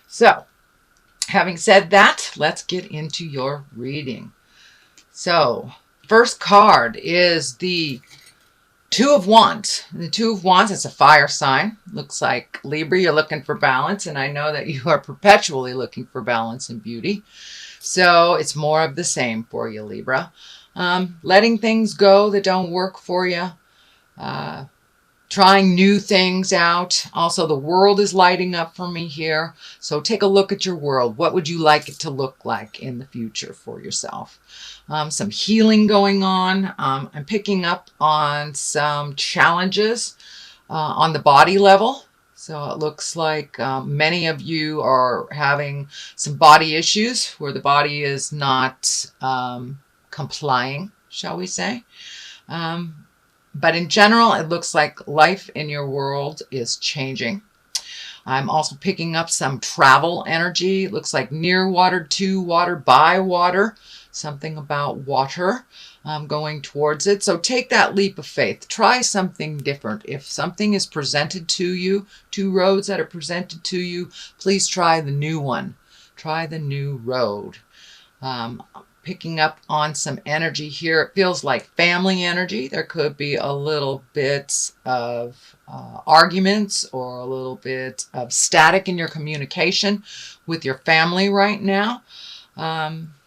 So, having said that, let's get into your reading. So, first card is the Two of Wands. The Two of Wands, it's a fire sign. Looks like Libra, you're looking for balance, and I know that you are perpetually looking for balance and beauty. So it's more of the same for you, Libra. Letting things go that don't work for you. Trying new things out. Also, the world is lighting up for me here. So take a look at your world. What would you like it to look like in the future for yourself? Some healing going on. I'm picking up on some challenges on the body level. So it looks like many of you are having some body issues where the body is not complying, shall we say. But in general, it looks like life in your world is changing. I'm also picking up some travel energy. It looks like near water, to water, by water. Something about water going towards it. So take that leap of faith. Try something different. If something is presented to you, two roads that are presented to you, please try the new one. Try the new road. Picking up on some energy here. It feels like family energy. There could be a little bit of arguments or a little bit of static in your communication with your family right now.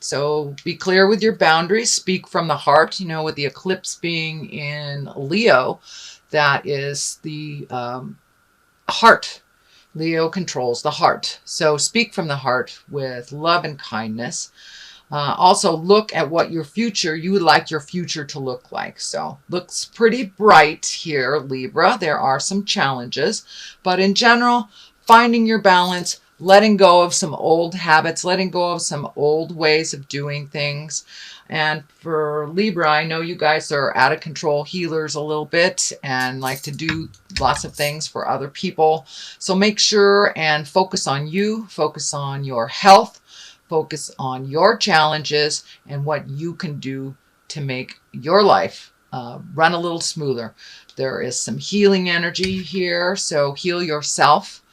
So be clear with your boundaries. Speak from the heart. You know, with the eclipse being in Leo, that is the heart. Leo controls the heart. So speak from the heart with love and kindness. Also look at what your future, you would like your future to look like. So looks pretty bright here, Libra. There are some challenges, but in general, finding your balance, letting go of some old habits, letting go of some old ways of doing things. And for Libra, I know you guys are out of control healers a little bit and like to do lots of things for other people. So make sure and focus on you, focus on your health. Focus on your challenges and what you can do to make your life run a little smoother. There is some healing energy here, so heal yourself.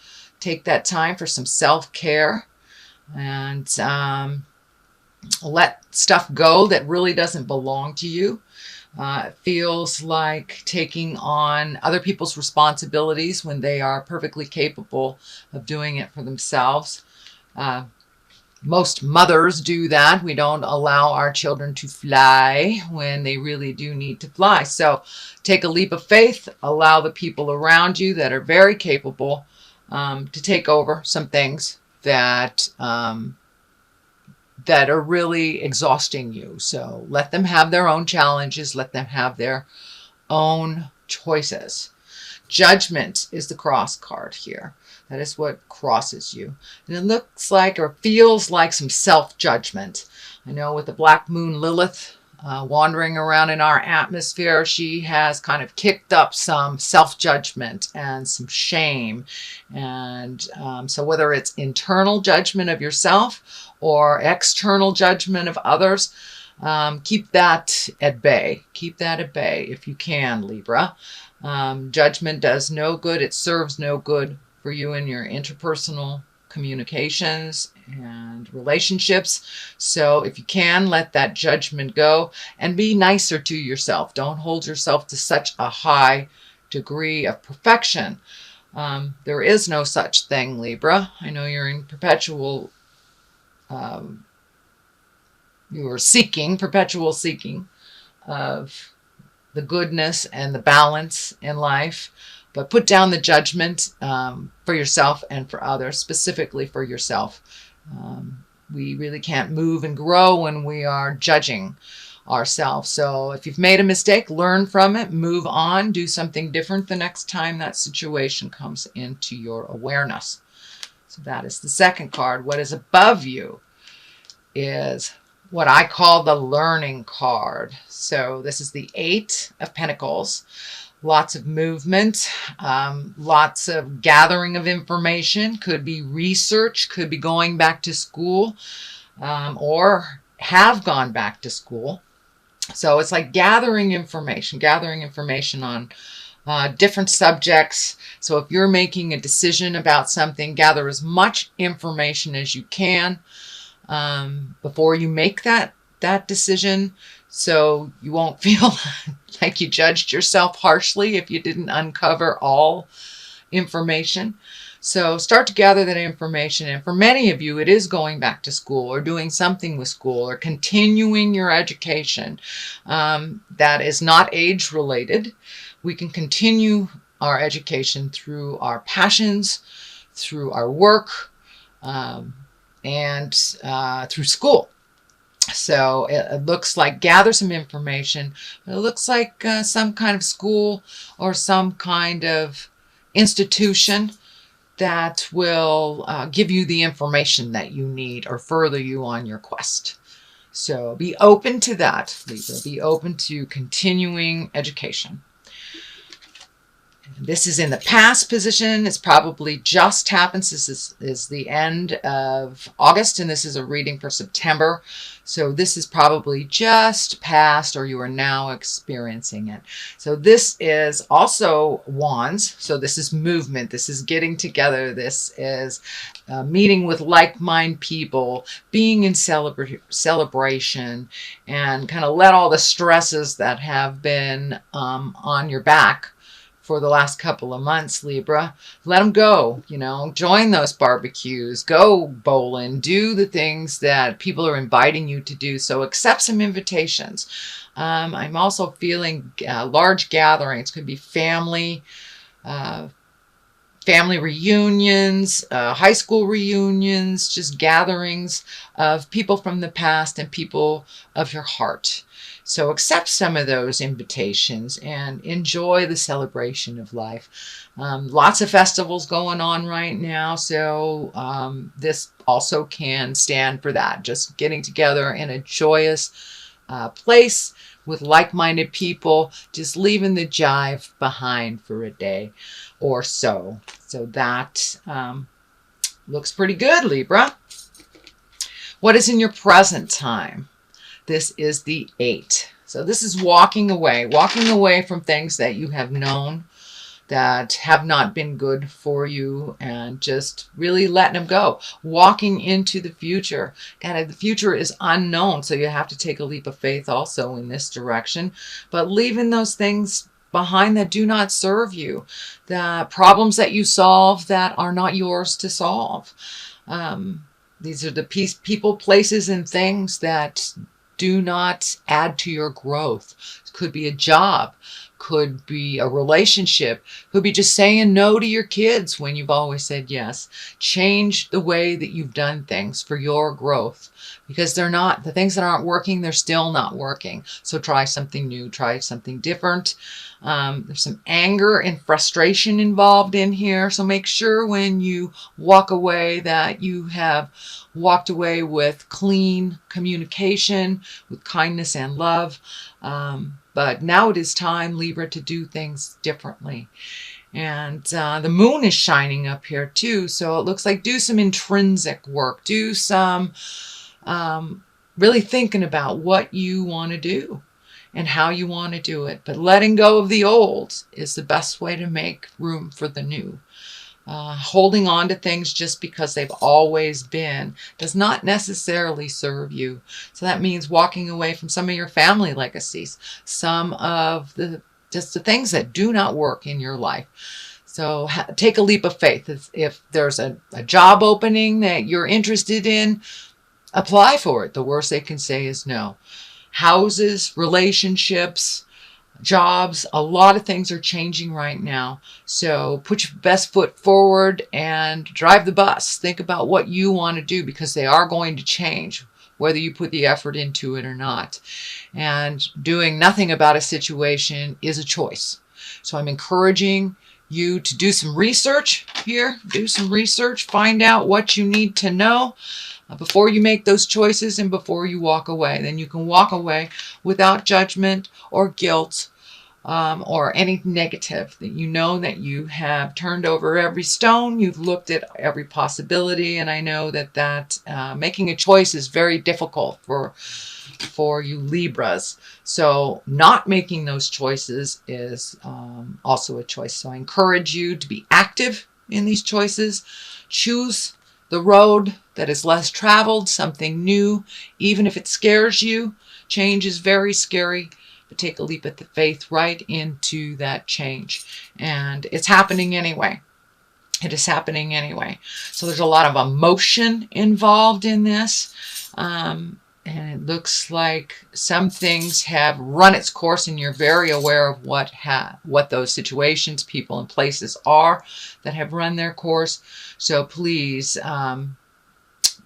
Take that time for some self-care and let stuff go that really doesn't belong to you. It feels like taking on other people's responsibilities when they are perfectly capable of doing it for themselves. Most mothers do that. We don't allow our children to fly when they really do need to fly. So take a leap of faith. Allow the people around you that are very capable to take over some things that that are really exhausting you. So let them have their own challenges. Let them have their own choices. Judgment is the cross card here. That is what crosses you. And it looks like or feels like some self-judgment. I know with the Black Moon Lilith wandering around in our atmosphere, she has kind of kicked up some self-judgment and some shame. And so whether it's internal judgment of yourself or external judgment of others, keep that at bay. Keep that at bay if you can, Libra. Judgment does no good. It serves no good for you in your interpersonal communications and relationships. So if you can, let that judgment go and be nicer to yourself. Don't hold yourself to such a high degree of perfection. There is no such thing, Libra. I know you're in perpetual, you are seeking, perpetual seeking of the goodness and the balance in life. But put down the judgment for yourself and for others, specifically for yourself. We really can't move and grow when we are judging ourselves. So if you've made a mistake, learn from it, move on, do something different the next time that situation comes into your awareness. So that is the second card. What is above you is what I call the learning card. So this is the Eight of Pentacles. Lots of movement, lots of gathering of information, could be research, could be going back to school, or have gone back to school. So it's like gathering information on different subjects. So if you're making a decision about something, gather as much information as you can before you make that decision, so you won't feel like you judged yourself harshly if you didn't uncover all information. So start to gather that information. And for many of you, it is going back to school or doing something with school or continuing your education. That is not age related. We can continue our education through our passions, through our work, and through school. So it looks like gather some information. It looks like some kind of school or some kind of institution that will give you the information that you need or further you on your quest. So be open to that, Libra. Be open to continuing education. This is in the past position. It's probably just happened. This is the end of August, and this is a reading for September. So this is probably just past, or you are now experiencing it. So this is also wands. So this is movement. This is getting together. This is meeting with like-minded people, being in celebration, and kind of let all the stresses that have been on your back for the last couple of months, Libra, let them go. Join those barbecues, go bowling, do the things that people are inviting you to do. So accept some invitations. I'm also feeling large gatherings. Could be family reunions, high school reunions, just gatherings of people from the past and people of your heart. So accept some of those invitations and enjoy the celebration of life. Lots of festivals going on right now, so this also can stand for that. Just getting together in a joyous place with like-minded people, just leaving the jive behind for a day or so. So that looks pretty good, Libra. What is in your present time? This is the 8. So this is walking away from things that you have known that have not been good for you, and just really letting them go. Walking into the future. The future is unknown, so you have to take a leap of faith also in this direction. But leaving those things behind that do not serve you. The problems that you solve that are not yours to solve. These are the people, places, and things that do not add to your growth. It could be a job, could be a relationship, could be just saying no to your kids when you've always said yes. Change the way that you've done things for your growth, because the things that aren't working, they're still not working. So try something new, try something different. There's some anger and frustration involved in here. So make sure when you walk away that you have walked away with clean communication, with kindness and love. But now it is time, Libra, to do things differently. And the moon is shining up here too. So it looks like do some intrinsic work. Do some really thinking about what you want to do and how you want to do it. But letting go of the old is the best way to make room for the new. Holding on to things just because they've always been does not necessarily serve you. So that means walking away from some of your family legacies, some of the things that do not work in your life. So take a leap of faith. If there's a job opening that you're interested in, apply for it. The worst they can say is no. Houses, relationships, jobs, a lot of things are changing right now. So put your best foot forward and drive the bus. Think about what you want to do, because they are going to change, whether you put the effort into it or not. And doing nothing about a situation is a choice. So I'm encouraging you to do some research here. Do some research. Find out what you need to know before you make those choices and before you walk away. Then you can walk away without judgment or guilt or any negative, that you know that you have turned over every stone, you've looked at every possibility. And I know that making a choice is very difficult for you Libras. So not making those choices is also a choice. So I encourage you to be active in these choices. Choose the road that is less traveled, something new, even if it scares you. Change is very scary, but take a leap of the faith right into that change. And it's happening anyway. It is happening anyway. So there's a lot of emotion involved in this. And it looks like some things have run its course, and you're very aware of what those situations, people, and places are that have run their course. So please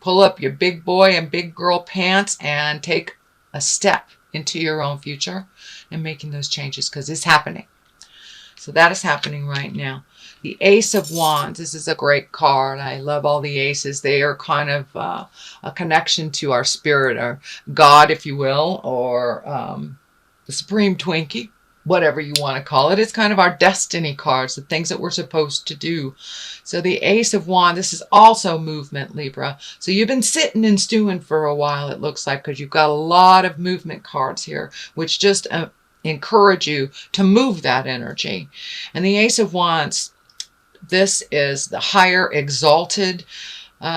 pull up your big boy and big girl pants and take a step into your own future and making those changes, because it's happening. So that is happening right now. The Ace of Wands. This is a great card. I love all the aces. They are kind of a connection to our spirit, our God, if you will, or the Supreme Twinkie, whatever you want to call it. It's kind of our destiny cards, the things that we're supposed to do. So the Ace of Wands, this is also movement, Libra. So you've been sitting and stewing for a while, it looks like, because you've got a lot of movement cards here, which just encourage you to move that energy. And the Ace of Wands, this is the higher exalted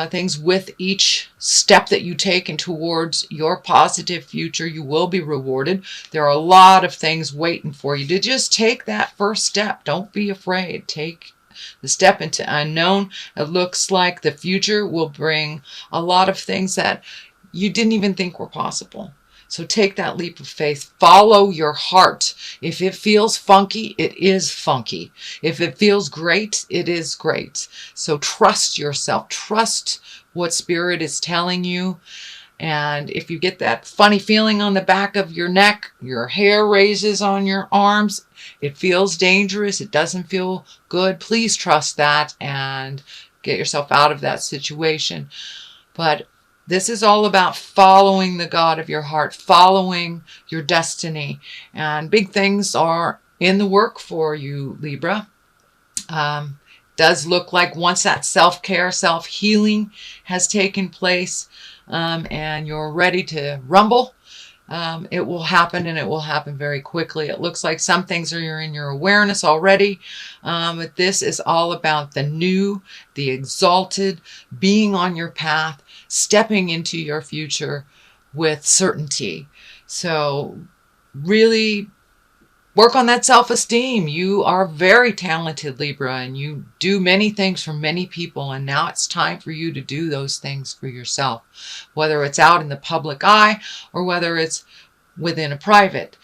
things. With each step that you take in towards your positive future, you will be rewarded. There are a lot of things waiting for you to just take that first step. Don't be afraid. Take the step into unknown. It looks like the future will bring a lot of things that you didn't even think were possible. So take that leap of faith. Follow your heart. If it feels funky, it is funky. If it feels great, it is great. So trust yourself. Trust what Spirit is telling you. And if you get that funny feeling on the back of your neck, your hair raises on your arms, it feels dangerous, it doesn't feel good, please trust that and get yourself out of that situation. But this is all about following the God of your heart, following your destiny. And big things are in the work for you, Libra. Does look like once that self-care, self-healing has taken place, and you're ready to rumble, it will happen, and it will happen very quickly. It looks like some things are in your awareness already, but this is all about the new, the exalted, being on your path, stepping into your future with certainty. So really work on that self-esteem. You are very talented, Libra, and you do many things for many people, and now it's time for you to do those things for yourself, whether it's out in the public eye or whether it's within a private.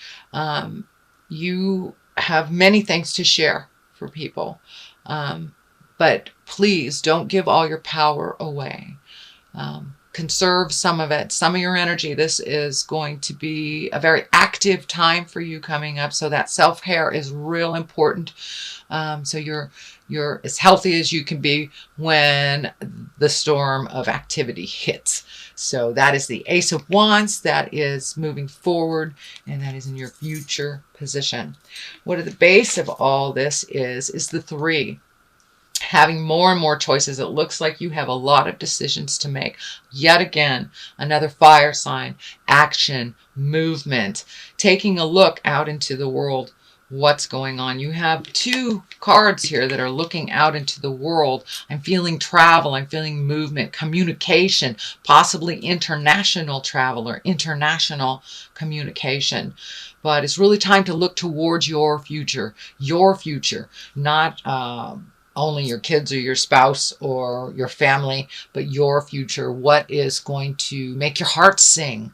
You have many things to share for people, but please don't give all your power away. Conserve some of it, some of your energy. This is going to be a very active time for you coming up. So that self-care is real important. So you're as healthy as you can be when the storm of activity hits. So that is the Ace of Wands. That is moving forward, and that is in your future position. What at the base of all this is the 3. Having more and more choices. It looks like you have a lot of decisions to make. Yet again, another fire sign, action, movement, taking a look out into the world. What's going on? You have 2 cards here that are looking out into the world. I'm feeling travel. I'm feeling movement, communication, possibly international travel or international communication. But it's really time to look towards your future, not only your kids or your spouse or your family, but your future. What is going to make your heart sing?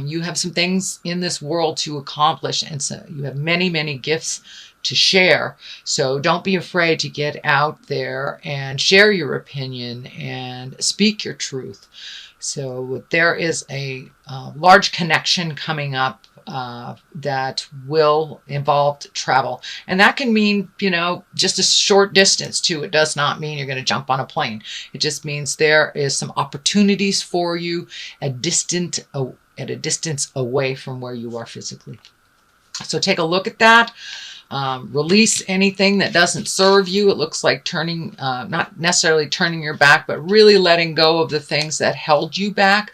You have some things in this world to accomplish, and so you have many, many gifts to share. So don't be afraid to get out there and share your opinion and speak your truth. So there is a large connection coming up that will involve travel. And that can mean, just a short distance too. It does not mean you're going to jump on a plane. It just means there is some opportunities for you at a distance away from where you are physically. So take a look at that. Release anything that doesn't serve you. It looks like turning, not necessarily turning your back, but really letting go of the things that held you back.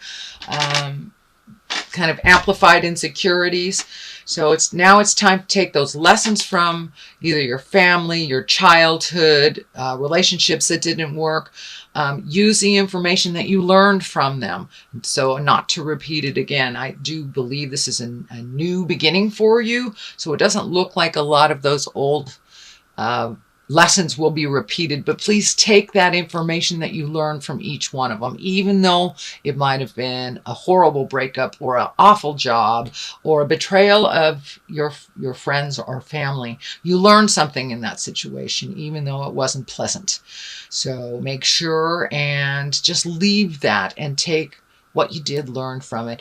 Kind of amplified insecurities. So now it's time to take those lessons from either your family, your childhood, relationships that didn't work. Use the information that you learned from them, so not to repeat it again. I do believe this is a new beginning for you, so it doesn't look like a lot of those old lessons will be repeated, but please take that information that you learned from each one of them, even though it might have been a horrible breakup or an awful job or a betrayal of your friends or family. You learned something in that situation, even though it wasn't pleasant. So make sure and just leave that and take what you did learn from it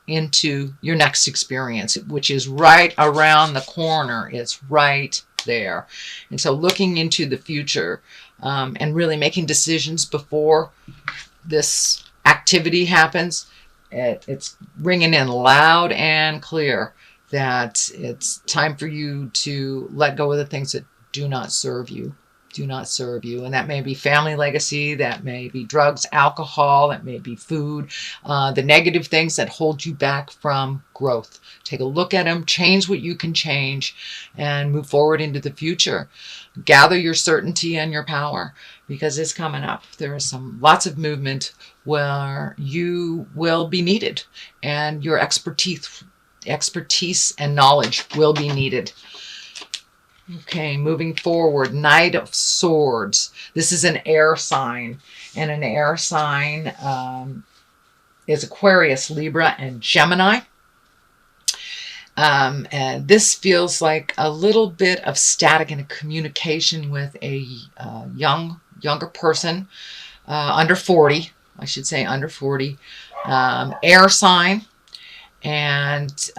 into your next experience, which is right around the corner. It's right there. And so looking into the future and really making decisions before this activity happens, it's ringing in loud and clear that it's time for you to let go of the things that do not serve you. Do not serve you. And that may be family legacy, that may be drugs, alcohol, that may be food, the negative things that hold you back from growth. Take a look at them, change what you can change, and move forward into the future. Gather your certainty and your power, because it's coming up. There is lots of movement where you will be needed, and your expertise and knowledge will be needed. Okay, moving forward, Knight of Swords. This is an air sign, and an air sign is Aquarius, Libra, and Gemini. And this feels like a little bit of static in a communication with a younger person, under 40, I should say under 40, air sign. And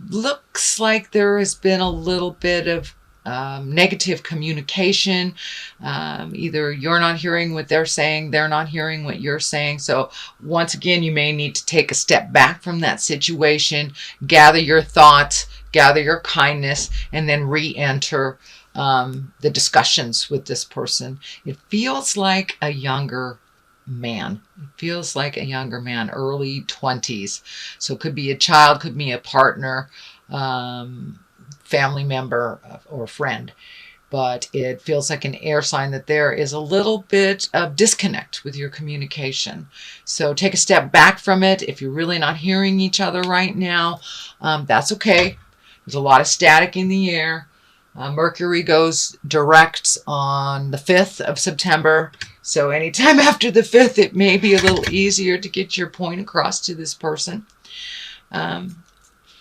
looks like there has been a little bit of negative communication. Either you're not hearing what they're saying, they're not hearing what you're saying. So once again, you may need to take a step back from that situation, gather your thoughts, gather your kindness, and then re-enter the discussions with this person. It feels like a younger man. It feels like a younger man, early 20s. So it could be a child, could be a partner, family member or friend, but it feels like an air sign that there is a little bit of disconnect with your communication. So take a step back from it. If you're really not hearing each other right now, that's okay. There's a lot of static in the air. Mercury goes direct on the 5th of September. So anytime after the 5th, it may be a little easier to get your point across to this person.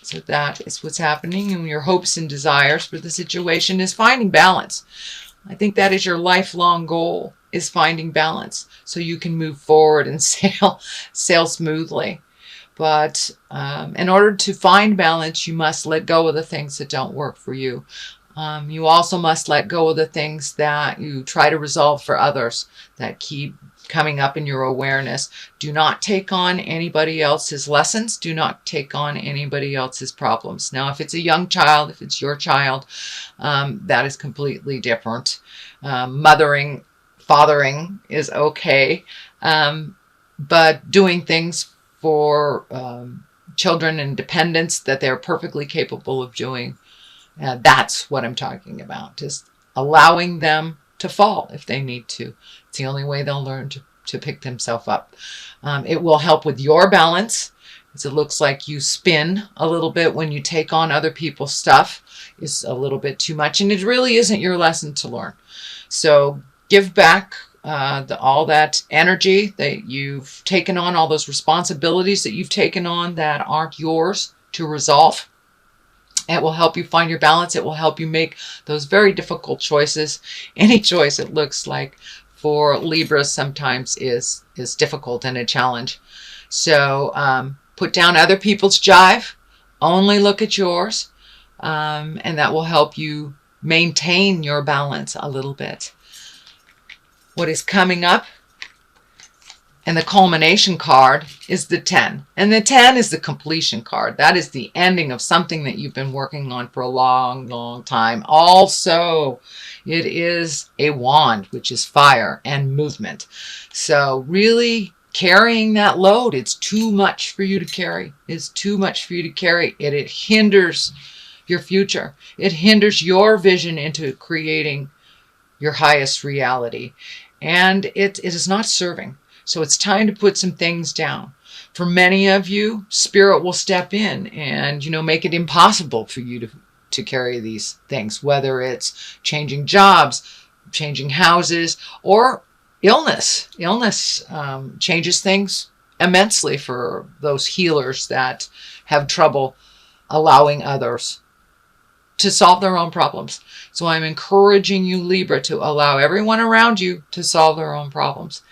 So that is what's happening, and your hopes and desires for the situation is finding balance. I think that is your lifelong goal, is finding balance so you can move forward and sail smoothly. But in order to find balance, you must let go of the things that don't work for you. You also must let go of the things that you try to resolve for others that keep coming up in your awareness. Do not take on anybody else's lessons. Do not take on anybody else's problems. Now, if it's a young child, if it's your child, that is completely different. Mothering, fathering is okay. But doing things for children and dependents that they're perfectly capable of doing, that's what I'm talking about. Just allowing them to fall if they need to. It's the only way they'll learn to pick themselves up. It will help with your balance, as it looks like you spin a little bit when you take on other people's stuff. It's a little bit too much, and it really isn't your lesson to learn. So give back all that energy that you've taken on, all those responsibilities that you've taken on that aren't yours to resolve. It will help you find your balance. It will help you make those very difficult choices. Any choice, it looks like, for Libra sometimes is difficult and a challenge. So put down other people's jive. Only look at yours. And that will help you maintain your balance a little bit. What is coming up And the culmination card is the 10. And the 10 is the completion card. That is the ending of something that you've been working on for a long, long time. Also, it is a wand, which is fire and movement. So really carrying that load, it's too much for you to carry. It's too much for you to carry. It hinders your future. It hinders your vision into creating your highest reality. And it is not serving. So it's time to put some things down. For many of you, Spirit will step in and, make it impossible for you to carry these things, whether it's changing jobs, changing houses, or illness. Illness changes things immensely for those healers that have trouble allowing others to solve their own problems. So I'm encouraging you, Libra, to allow everyone around you to solve their own problems.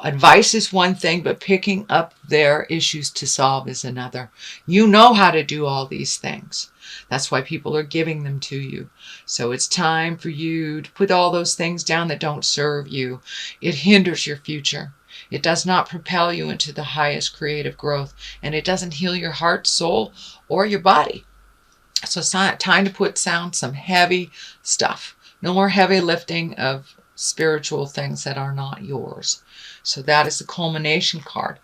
Advice is one thing, but picking up their issues to solve is another. You know how to do all these things. That's why people are giving them to you. So it's time for you to put all those things down that don't serve you. It hinders your future. It does not propel you into the highest creative growth, and it doesn't heal your heart, soul, or your body. So it's time to put down some heavy stuff. No more heavy lifting of spiritual things that are not yours. So that is the culmination card.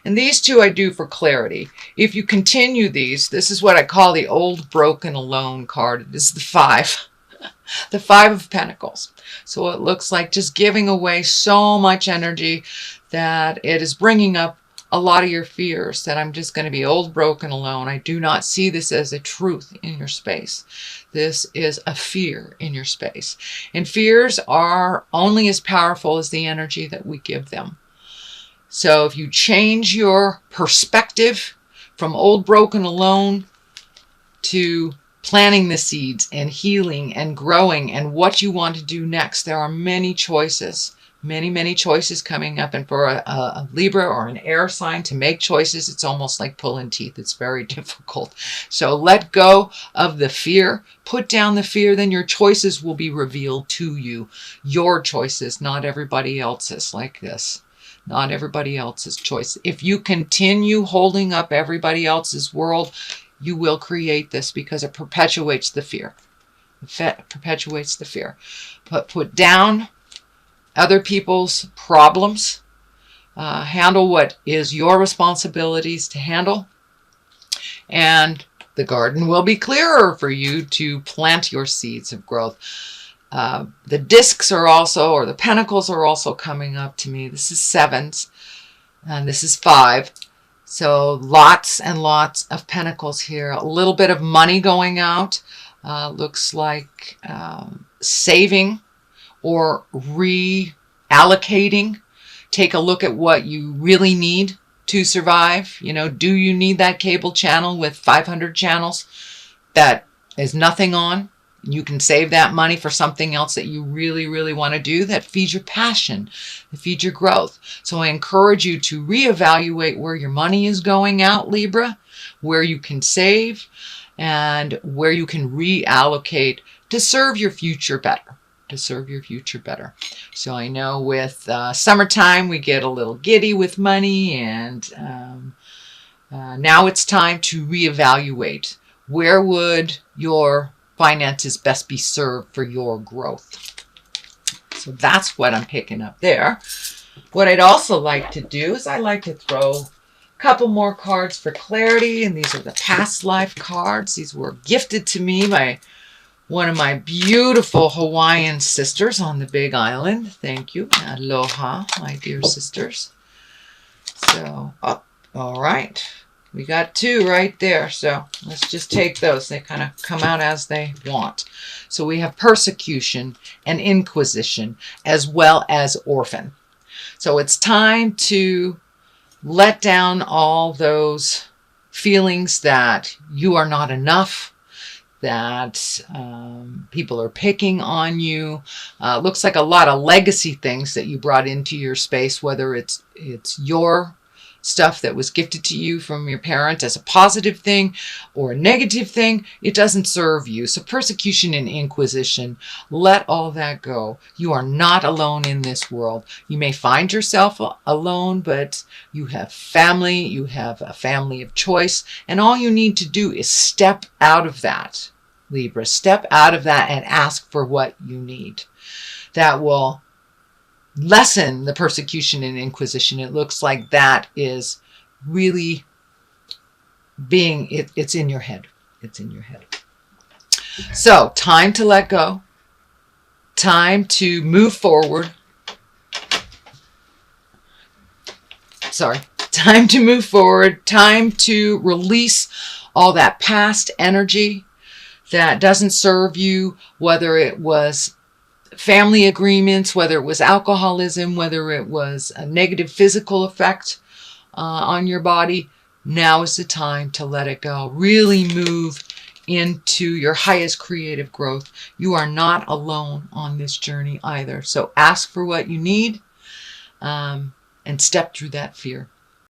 And these two I do for clarity. If you continue these, this is what I call the old, broken, alone card. This is the 5. The 5 of Pentacles. So it looks like just giving away so much energy that it is bringing up a lot of your fears, that I'm just going to be old, broken, alone. I do not see this as a truth in your space. This is a fear in your space. And fears are only as powerful as the energy that we give them. So if you change your perspective from old, broken, alone to planting the seeds and healing and growing and what you want to do next, there are many choices. Many choices coming up. And for a Libra or an air sign to make choices, it's almost like pulling teeth. It's very difficult. So let go of the fear. Put down the fear. Then your choices will be revealed to you. Your choices, not everybody else's, like this. Not everybody else's choice. If you continue holding up everybody else's world, you will create this, because it perpetuates the fear. It perpetuates the fear. But put down other people's problems. Handle what is your responsibilities to handle. And the garden will be clearer for you to plant your seeds of growth. The discs are also, or the pentacles are also coming up to me. This is 7s, and this is 5. So lots and lots of pentacles here. A little bit of money going out. Looks like saving or reallocating. Take a look at what you really need to survive. Do you need that cable channel with 500 channels that is nothing on? You can save that money for something else that you really, really want to do, that feeds your passion, that feeds your growth. So I encourage you to reevaluate where your money is going out, Libra, where you can save and where you can reallocate to serve your future better. So I know with summertime we get a little giddy with money, and now it's time to reevaluate. Where would your finances best be served for your growth? So that's what I'm picking up there. What I'd also like to do is I like to throw a couple more cards for clarity, and these are the past life cards. These were gifted to me by one of my beautiful Hawaiian sisters on the Big Island. Thank you. Aloha, my dear sisters. So, all right. We got 2 right there. So let's just take those. They kind of come out as they want. So we have persecution and inquisition, as well as orphan. So it's time to let down all those feelings that you are not enough, that people are picking on you. Looks like a lot of legacy things that you brought into your space, whether it's your stuff that was gifted to you from your parent as a positive thing or a negative thing, it doesn't serve you. So persecution and inquisition, let all that go. You are not alone in this world. You may find yourself alone, but you have family, you have a family of choice, and all you need to do is step out of that, Libra. Step out of that and ask for what you need. That will lessen the persecution and inquisition. It looks like that is really being, it's in your head. It's in your head. So, time to let go. Time to move forward. Time to move forward. Time to release all that past energy that doesn't serve you, whether it was family agreements, whether it was alcoholism, whether it was a negative physical effect on your body. Now is the time to let it go. Really move into your highest creative growth. You are not alone on this journey either. So ask for what you need and step through that fear.